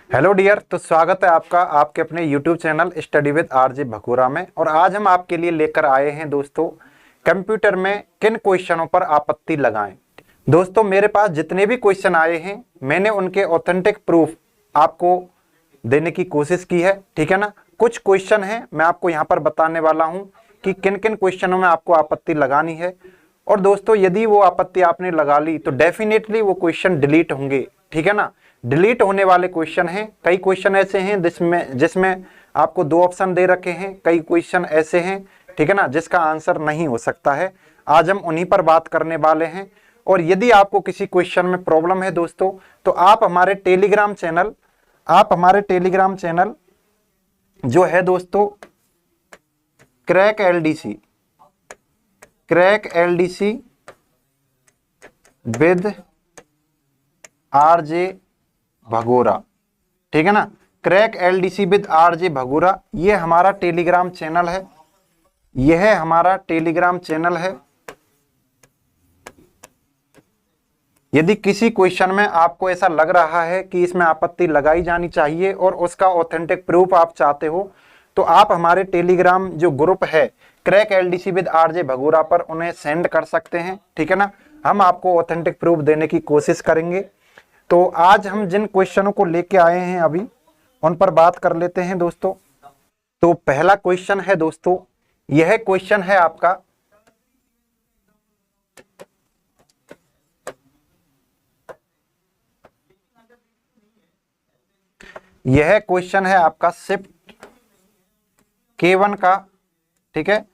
Hello dear, तो स्वागत है आपका आपके अपने YouTube channel study with RJ Bhagora में। और आज हम आपके लिए लेकर आए हैं दोस्तों, कंप्यूटर में किन क्वेश्चनों पर आपत्ति लगाएं। दोस्तों, मेरे पास जितने भी क्वेश्चन आए हैं मैंने उनके ऑथेंटिक प्रूफ आपको देने की कोशिश की है, ठीक है ना। कुछ क्वेश्चन हैं मैं आपको यहाँ पर बताने वाला हूँ कि किन किन क्वेश्चनों में आपको आपत्ति लगानी है। और दोस्तों, यदि वो आपत्ति आपने लगा ली तो डेफिनेटली वो क्वेश्चन डिलीट होंगे, ठीक है ना। डिलीट होने वाले क्वेश्चन हैं, कई क्वेश्चन ऐसे हैं जिसमें आपको दो ऑप्शन दे रखे हैं, कई क्वेश्चन ऐसे हैं, ठीक है ना, जिसका आंसर नहीं हो सकता है। आज हम उन्हीं पर बात करने वाले हैं। और यदि आपको किसी क्वेश्चन में प्रॉब्लम है दोस्तों, तो आप हमारे टेलीग्राम चैनल जो है दोस्तों, crack LDC with RJ Bhagora, ठीक है ना। Crack LDC with RJ Bhagora, ये हमारा टेलीग्राम चैनल है, यह हमारा टेलीग्राम चैनल है। यदि किसी क्वेश्चन में आपको ऐसा लग रहा है कि इसमें आपत्ति लगाई जानी चाहिए और उसका ऑथेंटिक प्रूफ आप चाहते हो, तो आप हमारे टेलीग्राम जो ग्रुप है crack LDC with RJ Bhagora पर उन्हें सेंड कर सकते हैं, ठीक है ना। हम आपको ऑथेंटिक प्रूफ देने की कोशिश करेंगे। तो आज हम जिन क्वेश्चनों को लेके आए हैं अभी उन पर बात कर लेते हैं दोस्तों। तो पहला क्वेश्चन है दोस्तों, यह क्वेश्चन है आपका, यह क्वेश्चन है आपका शिफ्ट K1 का, ठीक है।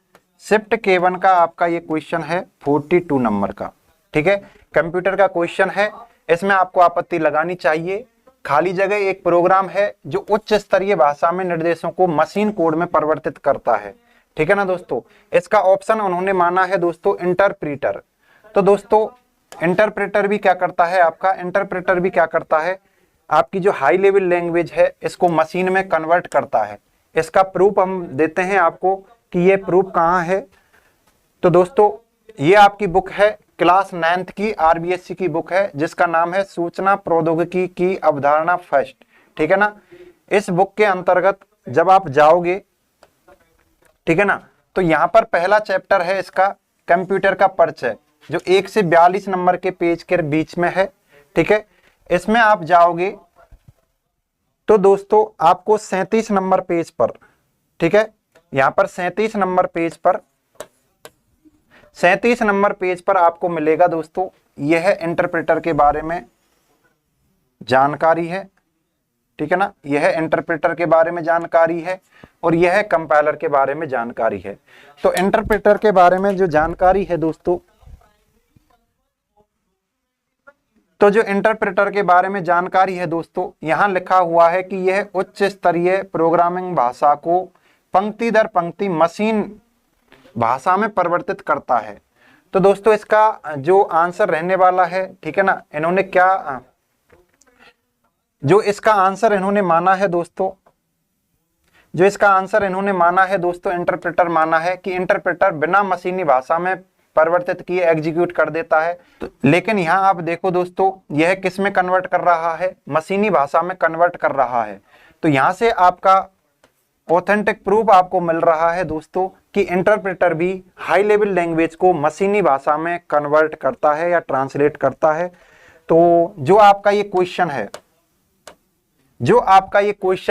शिफ्ट K1 का आपका ये क्वेश्चन है 42 नंबर का, ठीक है। कंप्यूटर का क्वेश्चन है, इसमें आपको आपत्ति लगानी चाहिए। खाली जगह एक प्रोग्राम है जो उच्च स्तरीय भाषा में निर्देशों को मशीन कोड में परिवर्तित करता है, ठीक है ना दोस्तों। इसका ऑप्शन उन्होंने माना है दोस्तों इंटरप्रीटर। तो दोस्तों, इंटरप्रेटर भी क्या करता है, आपकी जो हाई लेवल लैंग्वेज है इसको मशीन में कन्वर्ट करता है। इसका प्रूफ हम देते हैं आपको कि ये प्रूफ कहाँ है। तो दोस्तों, ये आपकी बुक है, क्लास 9th की आरबीएससी की बुक है, जिसका नाम है सूचना प्रौद्योगिकी की अवधारणा फर्स्ट, ठीक है ना। इस बुक के अंतर्गत जब आप जाओगे, ठीक है ना, तो यहाँ पर पहला चैप्टर है इसका कंप्यूटर का परिचय, जो 1 से 42 नंबर के पेज के बीच में है, ठीक है। इसमें आप जाओगे तो दोस्तों आपको 37 नंबर पेज पर, ठीक है, यहाँ पर 37 नंबर पेज पर आपको मिलेगा दोस्तों, यह इंटरप्रेटर के बारे में जानकारी है, ठीक है ना। यह इंटरप्रेटर के बारे में जानकारी है और यह कंपाइलर के बारे में जानकारी है। तो इंटरप्रेटर के बारे में जो जानकारी है दोस्तों, यहां लिखा हुआ है कि यह उच्च स्तरीय प्रोग्रामिंग भाषा को पंक्ति दर पंक्ति मशीन भाषा में परिवर्तित करता है। तो दोस्तों, इसका जो आंसर रहने वाला है, ठीक है ना, इन्होंने क्या जो इसका आंसर इन्होंने माना है दोस्तों, इंटरप्रेटर माना है कि इंटरप्रेटर बिना मशीनी भाषा में परिवर्तित किए एग्जीक्यूट कर देता है। तो लेकिन यहाँ आप देखो दोस्तों, यह किस में कन्वर्ट कर रहा है, मशीनी भाषा में कन्वर्ट कर रहा है। तो यहाँ से आपका ऑथेंटिक प्रूफ आपको मिल रहा है दोस्तों कि इंटरप्रेटर भी हाई लेवल लैंग्वेज को मशीनी भाषा में कन्वर्ट करता है या ट्रांसलेट करता है। तो जो आपका ये क्वेश्चन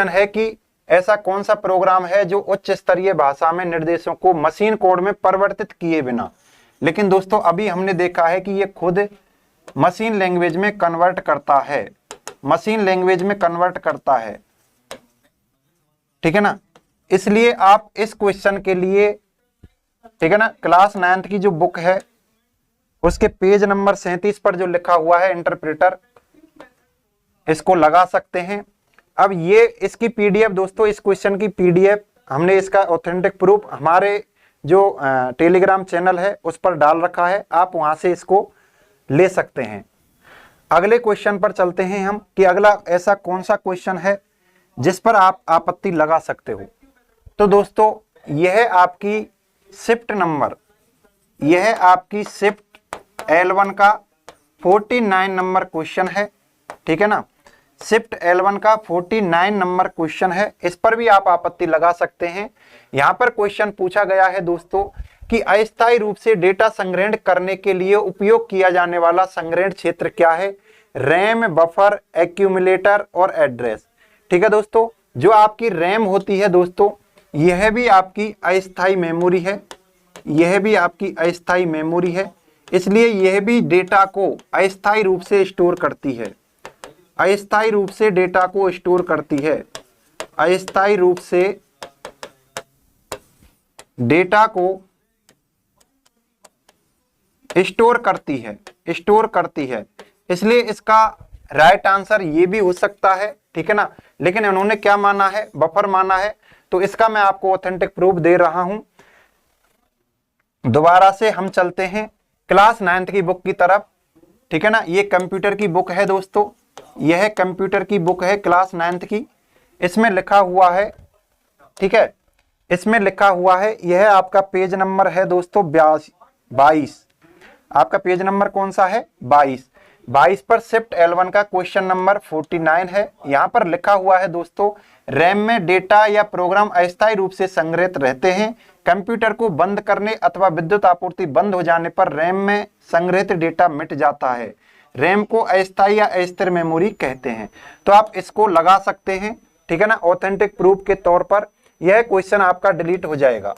है कि ऐसा कौन सा प्रोग्राम है जो उच्च स्तरीय भाषा में निर्देशों को मशीन कोड में परिवर्तित किए बिना, लेकिन दोस्तों अभी हमने देखा है कि ये खुद मशीन लैंग्वेज में कन्वर्ट करता है, ठीक है ना। इसलिए आप इस क्वेश्चन के लिए, ठीक है ना, क्लास 9th की जो बुक है उसके पेज नंबर 37 पर जो लिखा हुआ है इंटरप्रेटर, इसको लगा सकते हैं। अब ये इसकी पीडीएफ दोस्तों, इस क्वेश्चन की पीडीएफ हमने इसका ऑथेंटिक प्रूफ हमारे जो टेलीग्राम चैनल है उस पर डाल रखा है, आप वहां से इसको ले सकते हैं। अगले क्वेश्चन पर चलते हैं हम कि अगला ऐसा कौन सा क्वेश्चन है जिस पर आप आपत्ति लगा सकते हो। तो दोस्तों, यह आपकी शिफ्ट L1 का 49 नंबर क्वेश्चन है, ठीक है ना। शिफ्ट L1 का 49 नंबर क्वेश्चन है। इस पर भी आप आपत्ति लगा सकते हैं। यहाँ पर क्वेश्चन पूछा गया है दोस्तों कि अस्थायी रूप से डेटा संग्रहण करने के लिए उपयोग किया जाने वाला संग्रहण क्षेत्र क्या है? रैम, बफर, एक्यूमुलेटर और एड्रेस। ठीक है दोस्तों, जो आपकी रैम होती है दोस्तों, यह भी आपकी अस्थायी मेमोरी है, यह भी आपकी अस्थायी मेमोरी है, इसलिए यह भी डेटा को अस्थायी रूप से स्टोर करती है, अस्थायी रूप से डेटा को स्टोर करती है, अस्थायी रूप से डेटा को स्टोर करती है, स्टोर करती है। इसलिए इसका राइट आंसर ये भी हो सकता है, ठीक है ना। लेकिन इन्होंने क्या माना है? बफर माना है। तो इसका मैं आपको ऑथेंटिक प्रूफ दे रहा हूं। दोबारा से हम चलते हैं क्लास 9th की बुक की तरफ, ठीक है ना। ये कंप्यूटर की बुक है दोस्तों, यह कंप्यूटर की बुक है क्लास 9th की। इसमें लिखा हुआ है, ठीक है, इसमें लिखा हुआ है, यह आपका पेज नंबर है दोस्तों 22। आपका पेज नंबर कौन सा है? 22 पर शिफ्ट L1 का क्वेश्चन नंबर 49 है। यहां पर लिखा हुआ है दोस्तों, रैम में डेटा या प्रोग्राम अस्थायी रूप से संग्रहित रहते हैं। कंप्यूटर को बंद करने अथवा विद्युत आपूर्ति बंद हो जाने पर रैम में संग्रहित डेटा मिट जाता है। रैम को अस्थायी या अस्थिर मेमोरी कहते हैं। तो आप इसको लगा सकते हैं, ठीक है ना, ऑथेंटिक प्रूफ के तौर पर। यह क्वेश्चन आपका डिलीट हो जाएगा,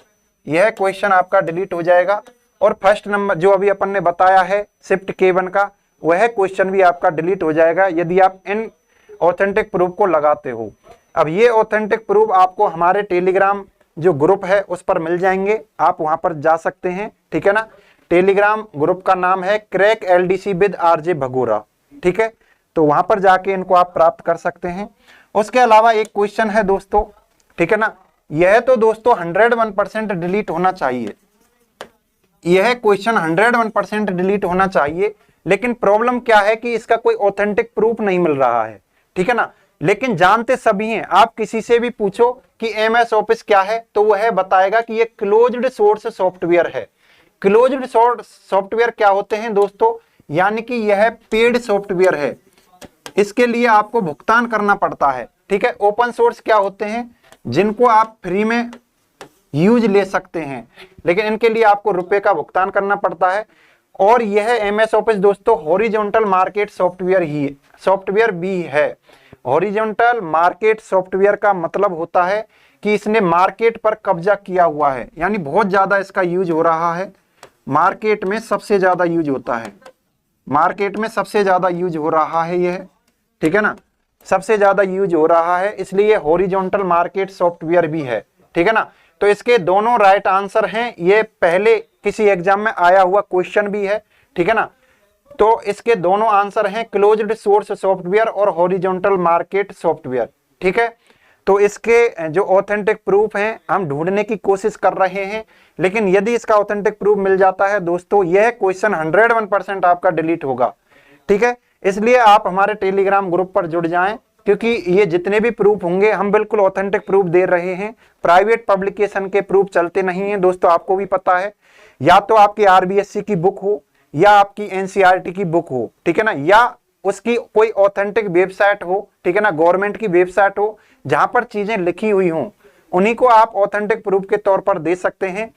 यह क्वेश्चन आपका डिलीट हो जाएगा। और फर्स्ट नंबर जो अभी अपन ने बताया है शिफ्ट K1 का, वह क्वेश्चन भी आपका डिलीट हो जाएगा यदि आप इन ऑथेंटिक प्रूफ को लगाते हो। अब ये ऑथेंटिक प्रूफ आपको हमारे टेलीग्राम जो ग्रुप है उस पर मिल जाएंगे, आप वहां पर जा सकते हैं, ठीक है ना। टेलीग्राम ग्रुप का नाम है crack LDC with RJ Bhagora, ठीक है। तो वहां पर जाके इनको आप प्राप्त कर सकते हैं। उसके अलावा एक क्वेश्चन है दोस्तों, ठीक है ना, यह तो दोस्तों 101% डिलीट होना चाहिए, यह क्वेश्चन 101% डिलीट होना चाहिए। लेकिन प्रॉब्लम क्या है कि इसका कोई ऑथेंटिक प्रूफ नहीं मिल रहा है, ठीक है ना। लेकिन जानते सभी हैं, आप किसी से भी पूछो कि MS ऑफिस क्या है तो वह बताएगा कि यह क्लोज्ड सोर्स सॉफ्टवेयर है। क्लोज्ड सोर्स सॉफ्टवेयर क्या होते हैं दोस्तों? यानी कि यह पेड सॉफ्टवेयर है, इसके लिए आपको भुगतान करना पड़ता है, ठीक है। ओपन सोर्स क्या होते हैं? जिनको आप फ्री में यूज ले सकते हैं, लेकिन इनके लिए आपको रुपए का भुगतान करना पड़ता है। और यह MS ऑफिस दोस्तों हॉरिजॉन्टल मार्केट सॉफ्टवेयर भी है। हॉरिजॉन्टल मार्केट सॉफ्टवेयर का मतलब होता है कि इसने मार्केट पर कब्जा किया हुआ है, यानी बहुत ज्यादा इसका यूज हो रहा है, मार्केट में सबसे ज्यादा यूज होता है, मार्केट में सबसे ज्यादा यूज हो रहा है यह, ठीक है ना, सबसे ज्यादा यूज हो रहा है, इसलिए हॉरिजॉन्टल मार्केट सॉफ्टवेयर भी है, ठीक है ना। तो इसके दोनों राइट आंसर हैं, ये पहले किसी एग्जाम में आया हुआ क्वेश्चन भी है, ठीक है ना। तो इसके दोनों आंसर हैं क्लोज्ड सोर्स सॉफ्टवेयर और हॉरिजॉन्टल मार्केट सॉफ्टवेयर, ठीक है। तो इसके जो ऑथेंटिक प्रूफ हैं हम ढूंढने की कोशिश कर रहे हैं, लेकिन यदि इसका ऑथेंटिक प्रूफ मिल जाता है दोस्तों, यह क्वेश्चन 101% आपका डिलीट होगा, ठीक है। इसलिए आप हमारे टेलीग्राम ग्रुप पर जुड़ जाएं, क्योंकि ये जितने भी प्रूफ होंगे हम बिल्कुल ऑथेंटिक प्रूफ दे रहे हैं। प्राइवेट पब्लिकेशन के प्रूफ चलते नहीं है दोस्तों, आपको भी पता है। या तो आपकी RBSC की बुक हो या आपकी NCERT की बुक हो, ठीक है ना, या उसकी कोई ऑथेंटिक वेबसाइट हो, ठीक है ना, गवर्नमेंट की वेबसाइट हो जहां पर चीजें लिखी हुई हों, उन्हीं को आप ऑथेंटिक प्रूफ के तौर पर दे सकते हैं।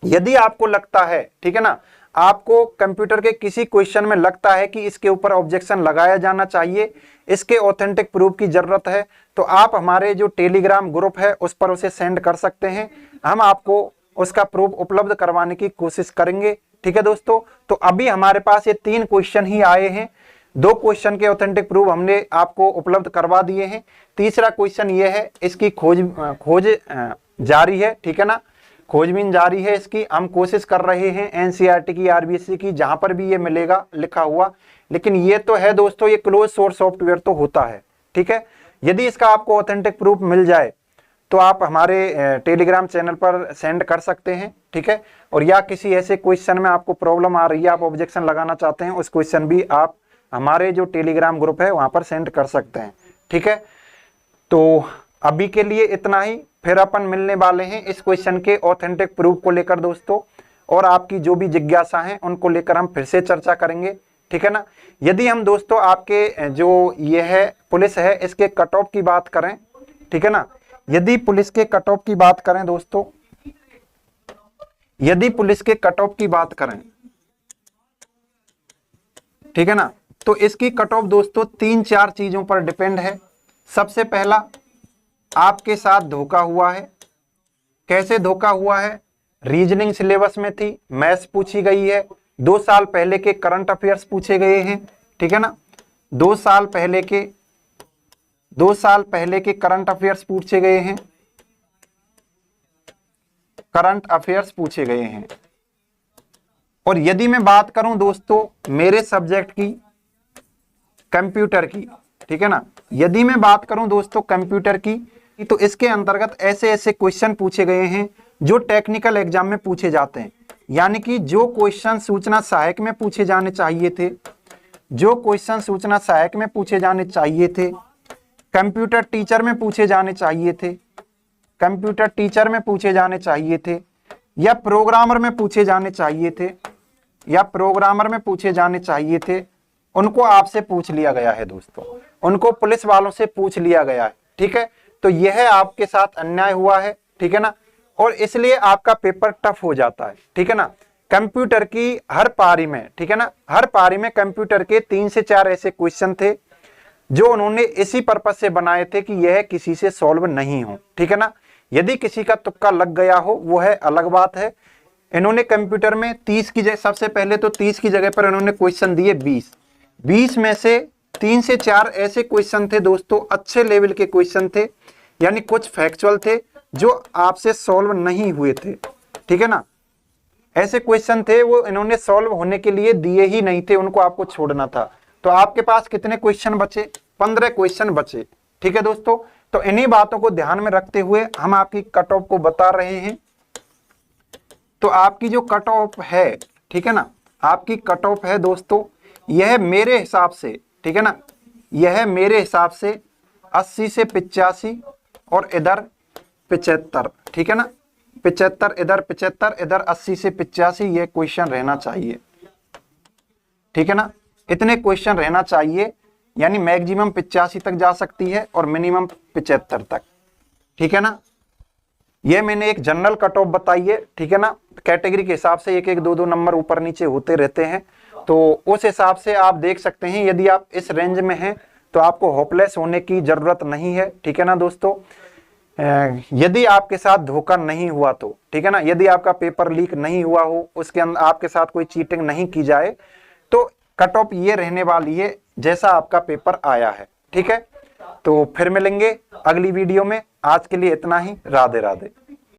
यदि आपको लगता है, ठीक है ना, आपको कंप्यूटर के किसी क्वेश्चन में लगता है कि इसके ऊपर ऑब्जेक्शन लगाया जाना चाहिए, इसके ऑथेंटिक प्रूफ की जरूरत है, तो आप हमारे जो टेलीग्राम ग्रुप है उस पर उसे सेंड कर सकते हैं। हम आपको उसका प्रूफ उपलब्ध करवाने की कोशिश करेंगे, ठीक है दोस्तों। तो अभी हमारे पास ये 3 क्वेश्चन ही आए हैं, 2 क्वेश्चन के ऑथेंटिक प्रूफ हमने आपको उपलब्ध करवा दिए हैं। तीसरा क्वेश्चन ये है, इसकी खोज जारी है, ठीक है ना, खोजबीन जारी है इसकी। हम कोशिश कर रहे हैं NCERT की, RBSC की, जहां पर भी ये मिलेगा लिखा हुआ। लेकिन ये तो है दोस्तों, ये क्लोज सोर्स सॉफ्टवेयर तो होता है, ठीक है। यदि इसका आपको ऑथेंटिक प्रूफ मिल जाए तो आप हमारे टेलीग्राम चैनल पर सेंड कर सकते हैं, ठीक है। और या किसी ऐसे क्वेश्चन में आपको प्रॉब्लम आ रही है, आप ऑब्जेक्शन लगाना चाहते हैं, उस क्वेश्चन भी आप हमारे जो टेलीग्राम ग्रुप है वहां पर सेंड कर सकते हैं, ठीक है। तो अभी के लिए इतना ही, फिर अपन मिलने वाले हैं इस क्वेश्चन के ऑथेंटिक प्रूफ को लेकर दोस्तों, और आपकी जो भी जिज्ञासा है उनको लेकर हम फिर से चर्चा करेंगे, ठीक है ना। यदि हम दोस्तों आपके जो ये है पुलिस है इसके कट ऑफ की बात करें, ठीक है ना, यदि पुलिस के कट ऑफ की बात करें दोस्तों, यदि पुलिस के कट ऑफ की बात करें, ठीक है ना, तो इसकी कट ऑफ दोस्तों 3-4 चीजों पर डिपेंड है। सबसे पहला, आपके साथ धोखा हुआ है। कैसे धोखा हुआ है? रीजनिंग सिलेबस में थी, मैथ्स पूछी गई है, 2 साल पहले के करंट अफेयर्स पूछे गए हैं, ठीक है ना, 2 साल पहले के करंट अफेयर्स पूछे गए हैं, करंट अफेयर्स पूछे गए हैं। और यदि मैं बात करूं दोस्तों मेरे सब्जेक्ट की, कंप्यूटर की, ठीक है ना, यदि मैं बात करूं दोस्तों कंप्यूटर की, तो इसके अंतर्गत ऐसे ऐसे क्वेश्चन पूछे गए हैं जो टेक्निकल एग्जाम में पूछे जाते हैं। यानी कि जो क्वेश्चन सूचना सहायक में पूछे जाने चाहिए थे, जो क्वेश्चन सूचना सहायक में पूछे जाने चाहिए थे, कंप्यूटर टीचर में पूछे जाने चाहिए थे, कंप्यूटर टीचर में पूछे जाने चाहिए थे, या प्रोग्रामर में पूछे जाने चाहिए थे, या प्रोग्रामर में पूछे जाने चाहिए थे, उनको आपसे पूछ लिया गया है दोस्तों, उनको पुलिस वालों से पूछ लिया गया है, ठीक है। तो यह आपके साथ अन्याय हुआ है, ठीक है ना, और इसलिए आपका पेपर टफ हो जाता है, ठीक है ना। कंप्यूटर की हर पारी में, ठीक है ना, हर पारी में कंप्यूटर के 3 से 4 ऐसे क्वेश्चन थे जो उन्होंने इसी पर्पस से बनाए थे कि यह किसी से सॉल्व नहीं हो, ठीक है ना। यदि किसी का तुक्का लग गया हो वो है अलग बात है। इन्होंने कंप्यूटर में 30 की जगह, सबसे पहले तो 30 की जगह पर इन्होंने क्वेश्चन दिए 20 में से 3 से 4 ऐसे क्वेश्चन थे दोस्तों, अच्छे लेवल के क्वेश्चन थे, यानी कुछ फैक्चुअल थे जो आपसे सॉल्व नहीं हुए थे, ठीक है ना। ऐसे क्वेश्चन थे वो इन्होंने सॉल्व होने के लिए दिए ही नहीं थे, उनको आपको छोड़ना था। तो आपके पास कितने क्वेश्चन बचे? 15 क्वेश्चन बचे, ठीक है दोस्तों। तो इन्हीं बातों को ध्यान में रखते हुए हम आपकी कट ऑफ को बता रहे हैं। तो आपकी जो कट ऑफ है, ठीक है ना, आपकी कट ऑफ है दोस्तों, यह मेरे हिसाब से, ठीक है ना, यह मेरे हिसाब से 80 से 85 और इधर 75, ठीक है ना, 75 इधर 75 इधर 80 से 85 ये क्वेश्चन रहना चाहिए, ठीक है ना। इतने क्वेश्चन रहना चाहिए, यानी मैक्सिमम 85 तक जा सकती है और मिनिमम 75 तक, ठीक है ना। ये मैंने एक जनरल कट ऑफ बताई है, ठीक है ना। कैटेगरी के हिसाब से 1-1 2-2 नंबर ऊपर नीचे होते रहते हैं, तो उस हिसाब से आप देख सकते हैं। यदि आप इस रेंज में हैं तो आपको होपलेस होने की जरूरत नहीं है, ठीक है ना दोस्तों। यदि आपके साथ धोखा नहीं हुआ तो, ठीक है ना, यदि आपका पेपर लीक नहीं हुआ हो, उसके अंदर आपके साथ कोई चीटिंग नहीं की जाए, तो कट ऑफ ये रहने वाली है जैसा आपका पेपर आया है, ठीक है। तो फिर मिलेंगे अगली वीडियो में। आज के लिए इतना ही। राधे राधे।